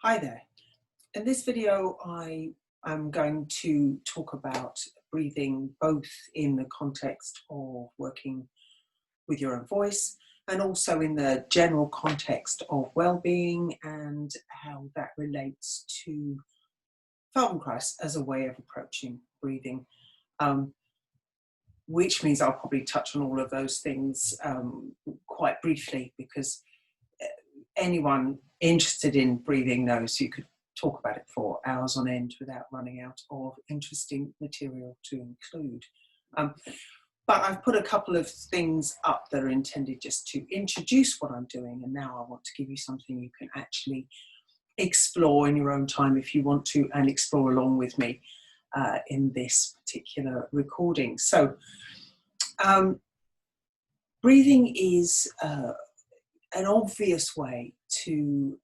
Hi there. In this video, I am going to talk about breathing both in the context of working with your own voice and also in the general context of well-being and how that relates to Feldenkrais as a way of approaching breathing, which means I'll probably touch on all of those things quite briefly, because anyone interested in breathing knows you could talk about it for hours on end without running out of interesting material to include. But I've put a couple of things up that are intended just to introduce what I'm doing, and now I want to give you something you can actually explore in your own time if you want to, and explore along with me in this particular recording. So breathing is an obvious way to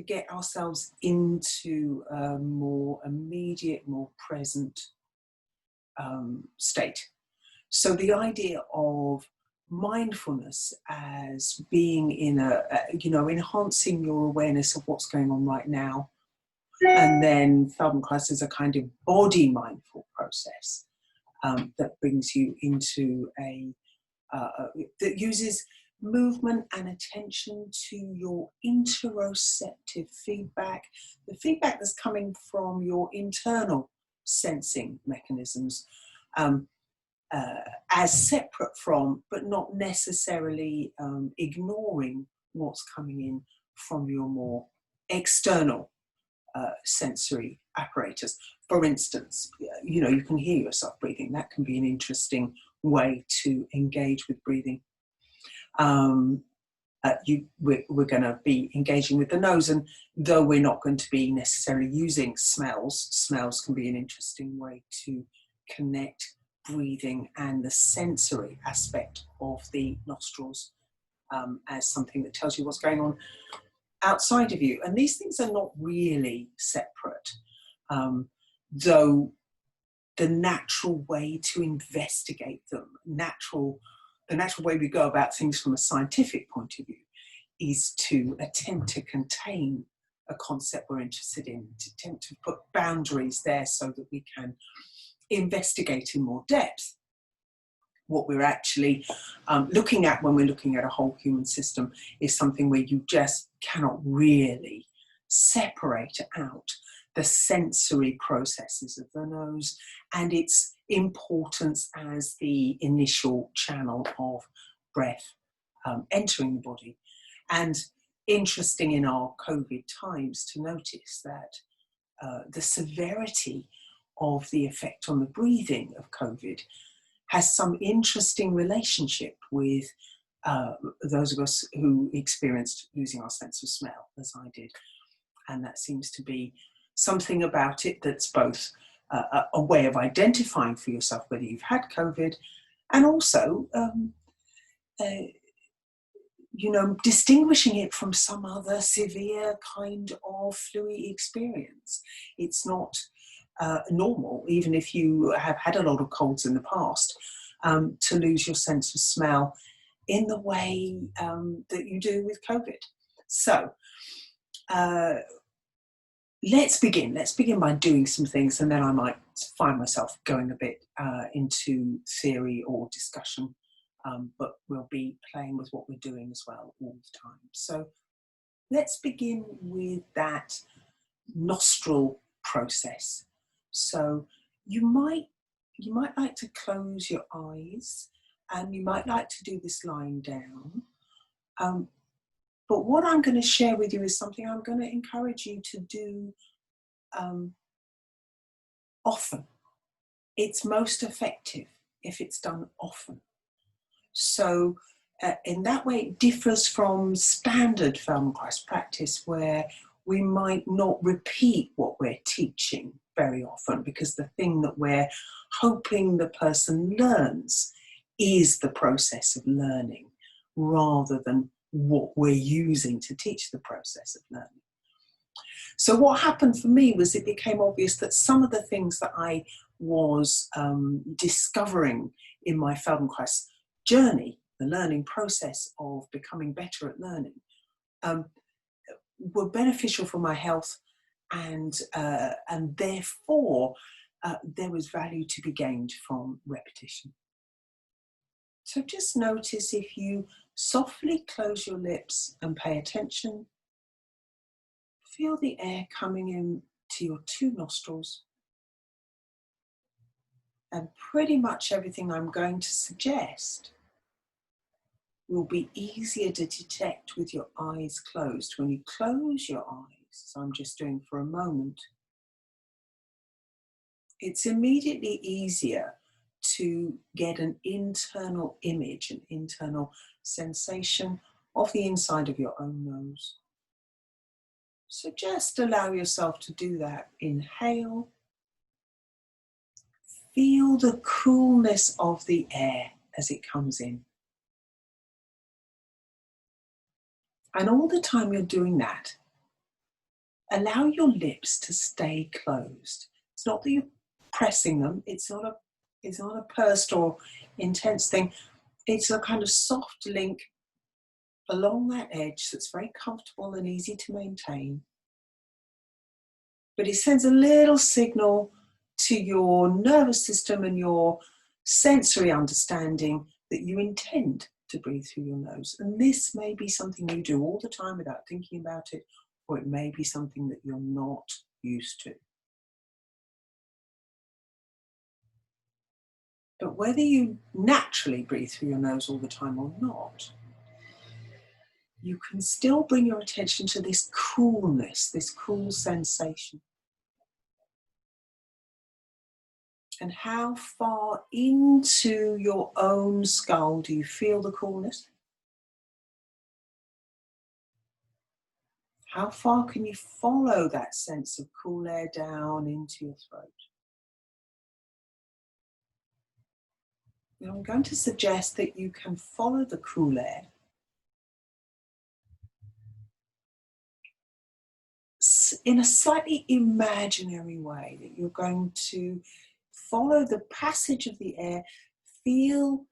get ourselves into a more immediate, more present state. So the idea of mindfulness as being in enhancing your awareness of what's going on right now, and then Feldenkrais is a kind of body mindful process that brings you into that uses movement and attention to your interoceptive feedback, the feedback that's coming from your internal sensing mechanisms, as separate from, but not necessarily ignoring what's coming in from your more external sensory apparatus. For instance, you can hear yourself breathing. That can be an interesting way to engage with breathing. We're going to be engaging with the nose, and though we're not going to be necessarily using smells can be an interesting way to connect breathing and the sensory aspect of the nostrils as something that tells you what's going on outside of you. And these things are not really separate, though the natural way to investigate them, the natural way we go about things from a scientific point of view, is to attempt to contain a concept we're interested in, to attempt to put boundaries there so that we can investigate in more depth what we're actually looking at when we're looking at a whole human system is something where you just cannot really separate out the sensory processes of the nose and its importance as the initial channel of breath entering the body. And interesting in our COVID times to notice that the severity of the effect on the breathing of COVID has some interesting relationship with those of us who experienced losing our sense of smell, as I did. And that seems to be something about it that's both a way of identifying for yourself whether you've had COVID, and also distinguishing it from some other severe kind of flu experience. It's not normal, even if you have had a lot of colds in the past, to lose your sense of smell in the way that you do with COVID. So let's begin by doing some things, and then I might find myself going a bit into theory or discussion, but we'll be playing with what we're doing as well all the time. So let's begin with that nostril process. So you might like to close your eyes, and you might like to do this lying down. But what I'm going to share with you is something I'm going to encourage you to do often. It's most effective if it's done often. So in that way, it differs from standard Feldenkrais practice, where we might not repeat what we're teaching very often, because the thing that we're hoping the person learns is the process of learning, rather than what we're using to teach the process of learning. So what happened for me was it became obvious that some of the things that I was discovering in my Feldenkrais journey, the learning process of becoming better at learning, were beneficial for my health, and therefore there was value to be gained from repetition. So just notice if you softly close your lips and pay attention, feel the air coming in to your two nostrils, and pretty much everything I'm going to suggest will be easier to detect with your eyes closed. When you close your eyes, as I'm just doing for a moment, it's immediately easier to get an internal image, an internal sensation of the inside of your own nose. So just allow yourself to do that. Inhale. Feel the coolness of the air as it comes in. And all the time you're doing that, allow your lips to stay closed. It's not that you're pressing them. It's not a pursed or intense thing. It's a kind of soft link along that edge that's very comfortable and easy to maintain. But it sends a little signal to your nervous system and your sensory understanding that you intend to breathe through your nose. And this may be something you do all the time without thinking about it, or it may be something that you're not used to. But whether you naturally breathe through your nose all the time or not, you can still bring your attention to this coolness, this cool sensation. And how far into your own skull do you feel the coolness? How far can you follow that sense of cool air down into your throat? Now I'm going to suggest that you can follow the cool air in a slightly imaginary way, that you're going to follow the passage of the air, feel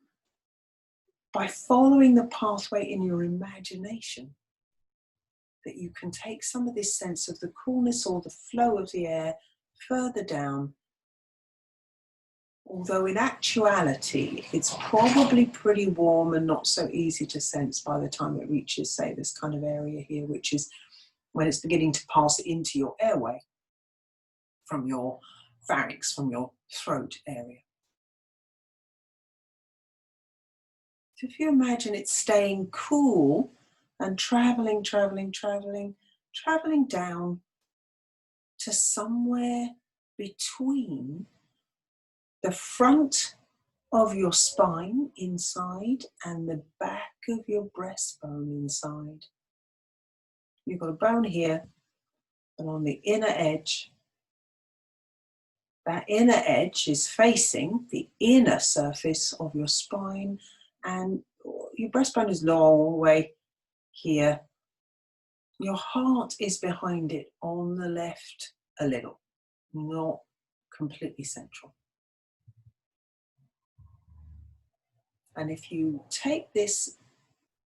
by following the pathway in your imagination that you can take some of this sense of the coolness or the flow of the air further down. Although in actuality, it's probably pretty warm and not so easy to sense by the time it reaches, say, this kind of area here, which is when it's beginning to pass into your airway from your pharynx, from your throat area. So if you imagine it staying cool and traveling down to somewhere between the front of your spine inside and the back of your breastbone inside. You've got a bone here, and on the inner edge, that inner edge is facing the inner surface of your spine, and your breastbone is long all the way here. Your heart is behind it on the left a little, not completely central. And if you take this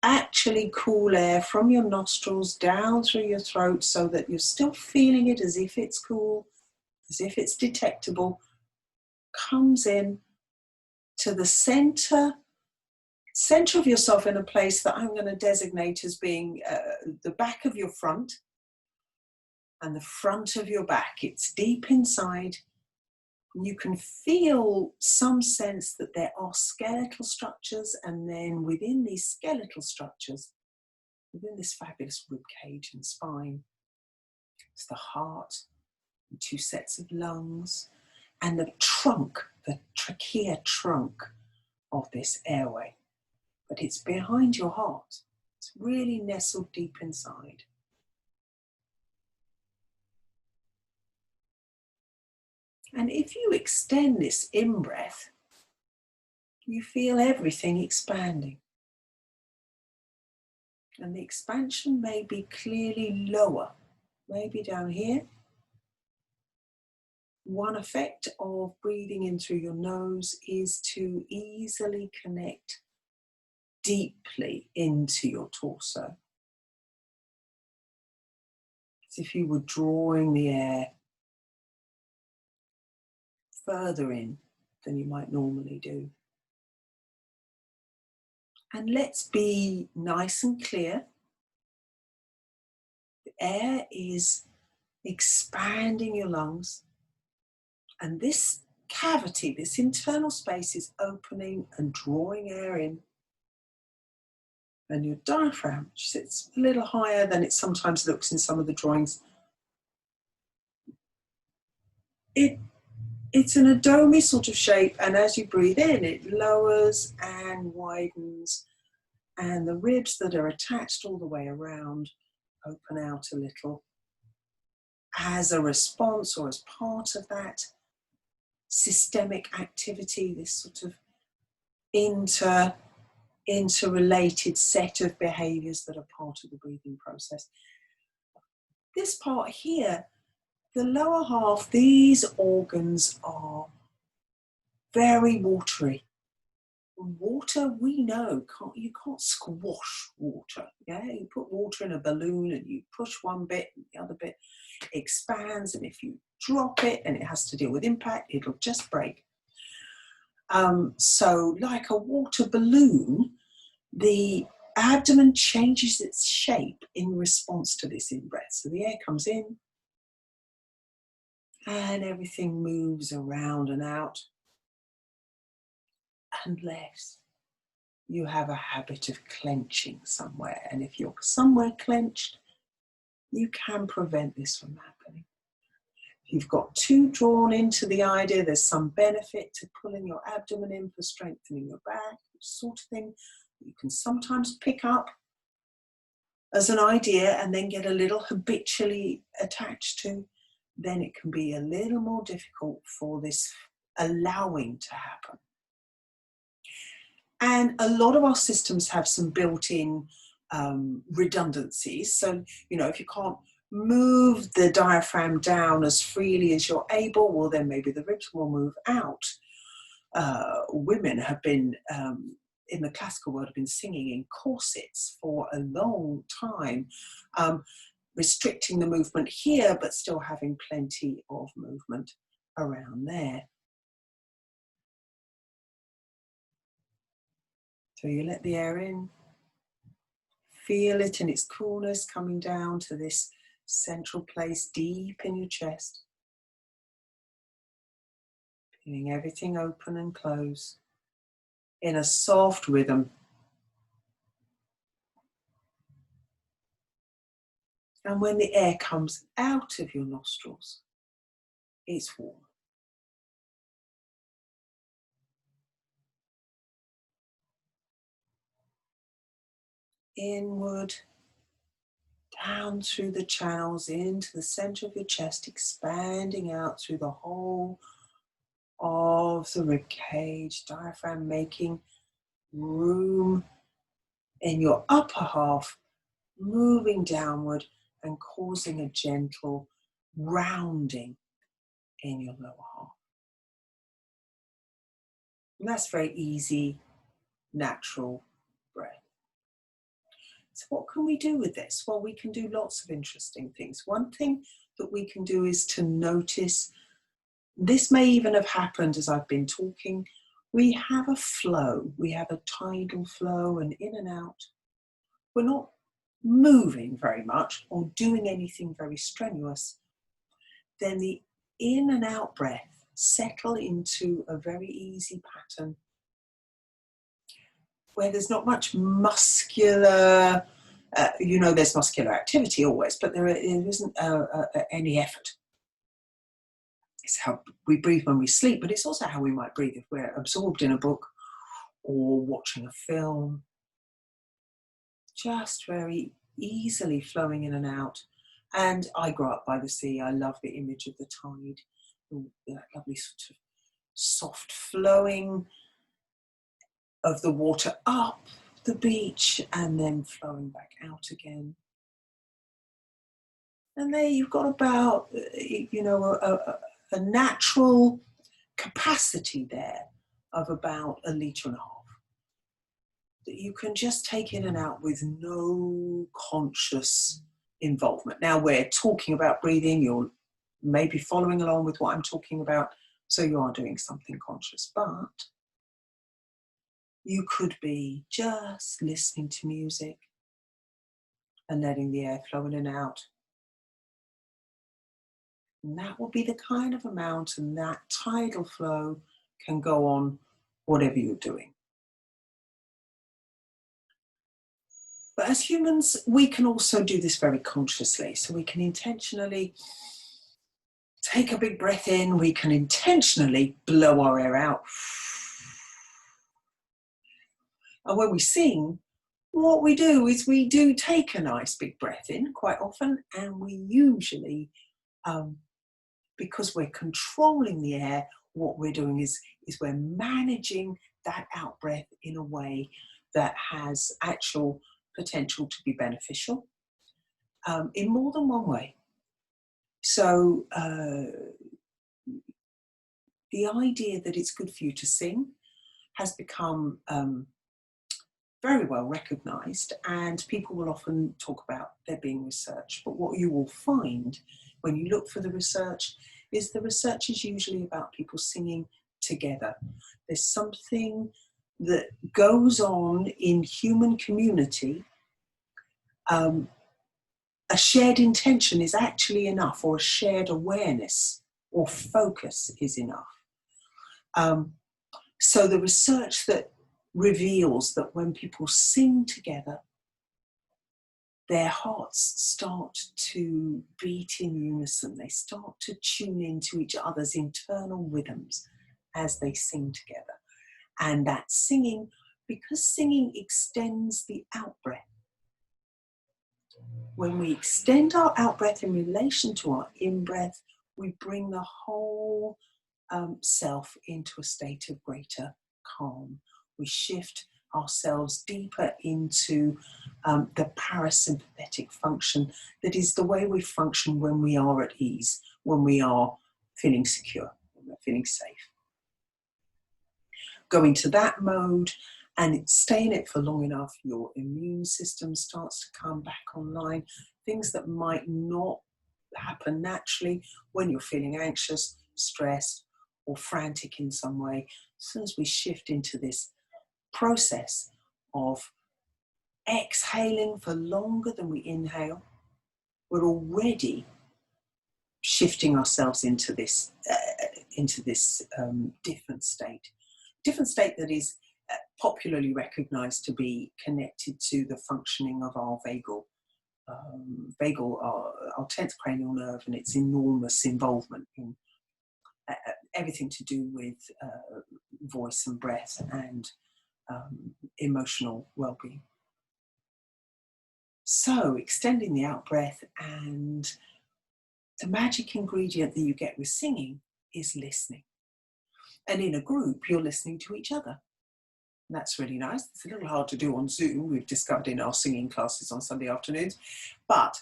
actually cool air from your nostrils down through your throat so that you're still feeling it as if it's cool, as if it's detectable, comes in to the center of yourself in a place that I'm going to designate as being the back of your front and the front of your back. It's deep inside. You can feel some sense that there are skeletal structures, and then within these skeletal structures, within this fabulous rib cage and spine, it's the heart, and two sets of lungs, and the trunk, the trachea trunk of this airway. But it's behind your heart. It's really nestled deep inside. And if you extend this in-breath, you feel everything expanding. And the expansion may be clearly lower, maybe down here. One effect of breathing in through your nose is to easily connect deeply into your torso. as if you were drawing the air further in than you might normally do. And let's be nice and clear. The air is expanding your lungs, and this cavity, this internal space, is opening and drawing air in. And your diaphragm, which sits a little higher than it sometimes looks in some of the drawings, it's an adomi sort of shape, and as you breathe in, it lowers and widens, and the ribs that are attached all the way around open out a little as a response or as part of that systemic activity, this sort of interrelated set of behaviours that are part of the breathing process. This part here, the lower half, these organs are very watery. Water, we know, you can't squash water. Yeah, you put water in a balloon and you push one bit and the other bit expands, and if you drop it and it has to deal with impact, it'll just break. So like a water balloon, the abdomen changes its shape in response to this in-breath. So the air comes in and everything moves around and out, unless you have a habit of clenching somewhere. And if you're somewhere clenched, you can prevent this from happening. If you've got too drawn into the idea, there's some benefit to pulling your abdomen in for strengthening your back, sort of thing you can sometimes pick up as an idea and then get a little habitually attached to, then it can be a little more difficult for this allowing to happen. And a lot of our systems have some built-in redundancies. So, you know, if you can't move the diaphragm down as freely as you're able, well, then maybe the ribs will move out. Women have been, in the classical world, have been singing in corsets for a long time, restricting the movement here, but still having plenty of movement around there. So you let the air in, feel it in its coolness coming down to this central place deep in your chest. Feeling everything open and close in a soft rhythm. And when the air comes out of your nostrils, it's warm. Inward, down through the channels, into the center of your chest, expanding out through the whole of the rib cage, diaphragm making room in your upper half, moving downward and causing a gentle rounding in your lower half. And that's very easy, natural breath. So what can we do with this? Well, we can do lots of interesting things. One thing that we can do is to notice, this may even have happened as I've been talking, we have a flow, we have a tidal flow and in and out. We're not moving very much or doing anything very strenuous. Then the in and out breath settle into a very easy pattern where there's not much muscular, there's muscular activity always, but there isn't any effort. It's how we breathe when we sleep, but it's also how we might breathe if we're absorbed in a book or watching a film. Just very easily flowing in and out. And I grew up by the sea. I love the image of the tide, that lovely sort of soft flowing of the water up the beach and then flowing back out again. And there you've got about, a natural capacity there of about 1.5 litres that you can just take in and out with no conscious involvement. Now we're talking about breathing, you're maybe following along with what I'm talking about, so you are doing something conscious, but you could be just listening to music and letting the air flow in and out. And that will be the kind of amount, and that tidal flow can go on whatever you're doing. But as humans, we can also do this very consciously. So we can intentionally take a big breath in, we can intentionally blow our air out. And when we sing, what we do is we do take a nice big breath in quite often, and we usually, because we're controlling the air, what we're doing is we're managing that out breath in a way that has actual potential to be beneficial in more than one way. So the idea that it's good for you to sing has become very well recognised, and people will often talk about there being research. But what you will find when you look for the research is the research is usually about people singing together. There's something that goes on in human community. A shared intention is actually enough, or a shared awareness or focus is enough. So the research that reveals that when people sing together, their hearts start to beat in unison. They start to tune into each other's internal rhythms as they sing together. And that singing, because singing extends the out-breath. When we extend our out-breath in relation to our in-breath, we bring the whole self into a state of greater calm. We shift ourselves deeper into the parasympathetic function that is the way we function when we are at ease, when we are feeling secure, when we're feeling safe. Go into that mode and stay in it for long enough, your immune system starts to come back online. Things that might not happen naturally when you're feeling anxious, stressed, or frantic in some way. As soon as we shift into this process of exhaling for longer than we inhale, we're already shifting ourselves into this different state that is popularly recognized to be connected to the functioning of our our 10th cranial nerve, and its enormous involvement in everything to do with voice and breath and emotional well-being. So extending the out breath, and the magic ingredient that you get with singing is listening. And in a group, you're listening to each other. And that's really nice. It's a little hard to do on Zoom, we've discovered in our singing classes on Sunday afternoons. But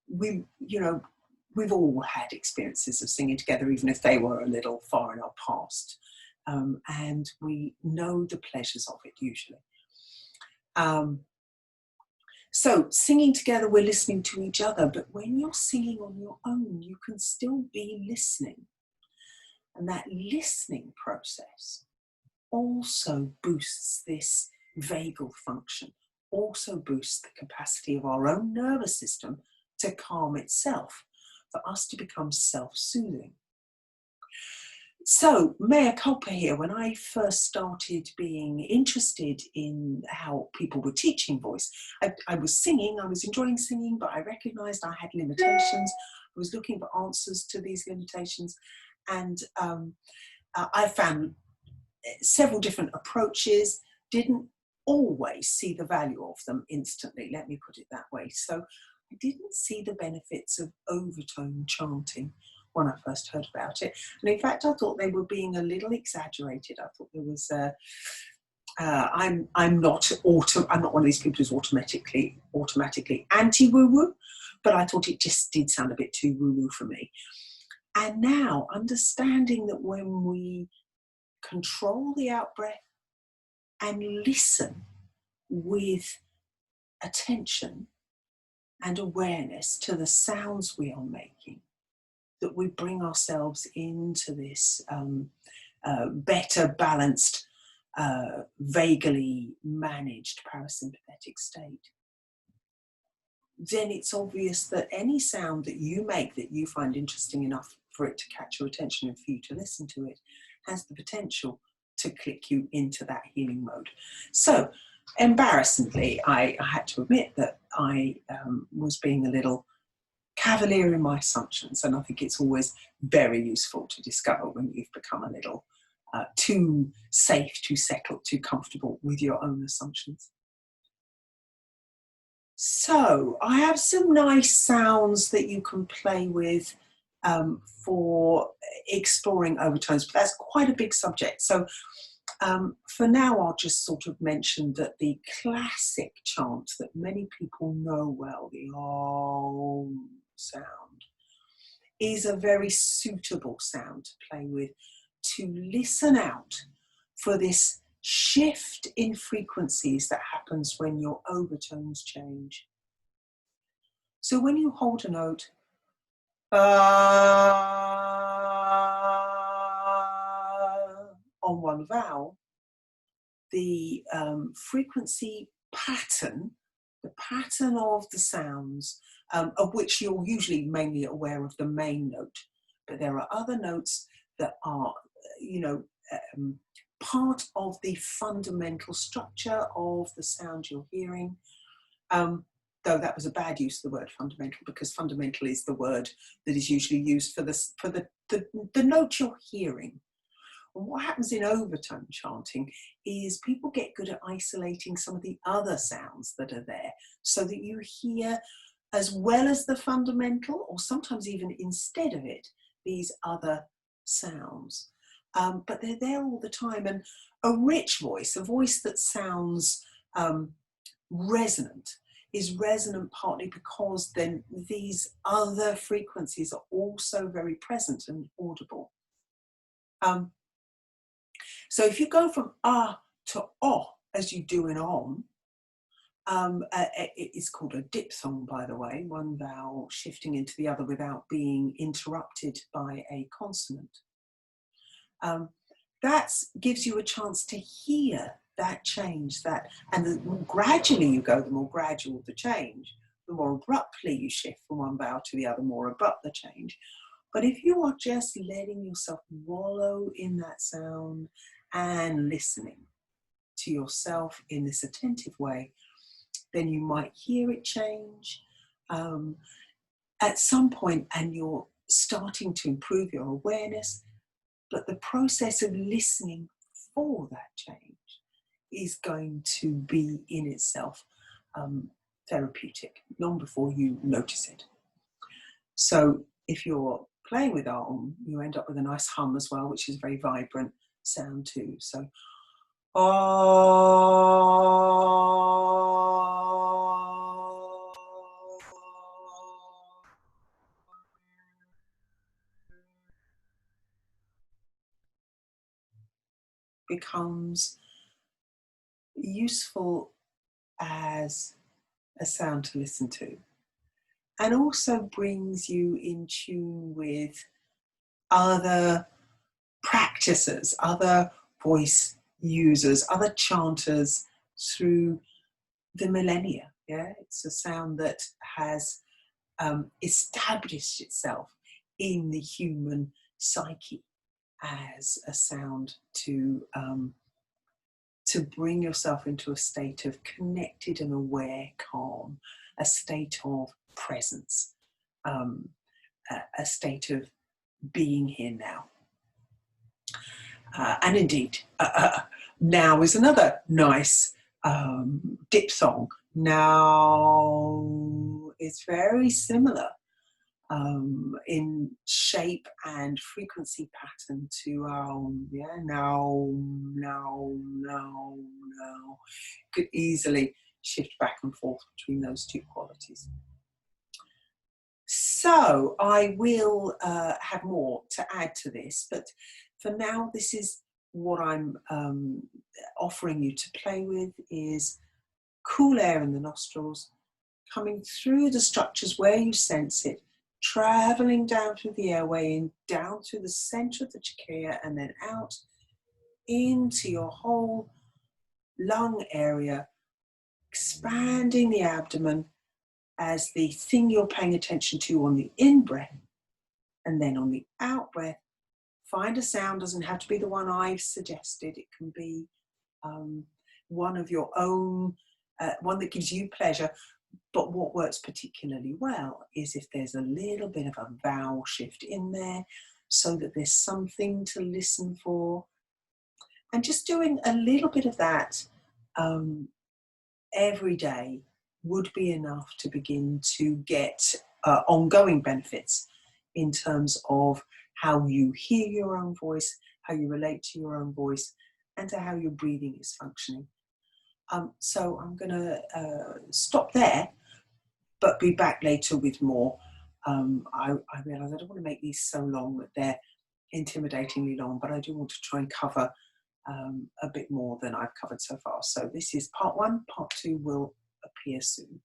we've all had experiences of singing together, even if they were a little far in our past. And we know the pleasures of it usually. So singing together, we're listening to each other, but when you're singing on your own, you can still be listening. And that listening process also boosts this vagal function, also boosts the capacity of our own nervous system to calm itself, for us to become self-soothing. So, mea culpa here, when I first started being interested in how people were teaching voice, I was singing, I was enjoying singing, but I recognised I had limitations. I was looking for answers to these limitations, and I found several different approaches, didn't always see the value of them instantly, let me put it that way. So I didn't see the benefits of overtone chanting when I first heard about it. And in fact, I thought they were being a little exaggerated. I thought there was I'm not one of these people who's automatically anti-woo-woo, but I thought it just did sound a bit too woo-woo for me. And now, understanding that when we control the out-breath and listen with attention and awareness to the sounds we are making, that we bring ourselves into this better balanced, vaguely managed parasympathetic state, then it's obvious that any sound that you make that you find interesting enough for it to catch your attention and for you to listen to it has the potential to click you into that healing mode. So, embarrassingly, I had to admit that I was being a little cavalier in my assumptions, and I think it's always very useful to discover when you've become a little too safe, too settled, too comfortable with your own assumptions. So I have some nice sounds that you can play with for exploring overtones, but that's quite a big subject. So for now, I'll just sort of mention that the classic chant that many people know well, the Om sound, is a very suitable sound to play with, to listen out for this shift in frequencies that happens when your overtones change. So when you hold a note, on one vowel, the frequency pattern, the pattern of the sounds, of which you're usually mainly aware of the main note, but there are other notes that are, part of the fundamental structure of the sound you're hearing. Though that was a bad use of the word fundamental, because fundamental is the word that is usually used for the note you're hearing. And what happens in overtone chanting is people get good at isolating some of the other sounds that are there, so that you hear, as well as the fundamental, or sometimes even instead of it, these other sounds. But they're there all the time. And a rich voice, a voice that sounds resonant, is resonant partly because then these other frequencies are also very present and audible. So if you go from ah to oh, as you do in om, it's called a diphthong, by the way, one vowel shifting into the other without being interrupted by a consonant. That gives you a chance to hear that change, and the more gradually you go, the more gradual the change. The more abruptly you shift from one vowel to the other, more abrupt the change. But if you are just letting yourself wallow in that sound and listening to yourself in this attentive way, then you might hear it change at some point, and you're starting to improve your awareness. But the process of listening for that change is going to be in itself therapeutic long before you notice it. So if you're playing with Om, you end up with a nice hum as well, which is a very vibrant sound too. So becomes useful as a sound to listen to, and also brings you in tune with other practices, other voice users, other chanters through the millennia. Yeah, it's a sound that has established itself in the human psyche as a sound to bring yourself into a state of connected and aware calm, a state of presence, a state of being here now. And indeed, now is another nice diphthong. Now is very similar in shape and frequency pattern to now. Could easily shift back and forth between those two qualities. So I will have more to add to this, but for now, this is what I'm offering you to play with, is cool air in the nostrils, coming through the structures where you sense it, traveling down through the airway and down through the center of the trachea and then out into your whole lung area, expanding the abdomen as the thing you're paying attention to on the in-breath. And then on the out-breath, find a sound. Doesn't have to be the one I've suggested. It can be one of your own, one that gives you pleasure. But what works particularly well is if there's a little bit of a vowel shift in there so that there's something to listen for. And just doing a little bit of that every day would be enough to begin to get ongoing benefits in terms of how you hear your own voice, how you relate to your own voice, and to how your breathing is functioning. So I'm going to stop there, but be back later with more. I realise I don't want to make these so long that they're intimidatingly long, but I do want to try and cover a bit more than I've covered so far. So this is part 1. Part 2 will appear soon.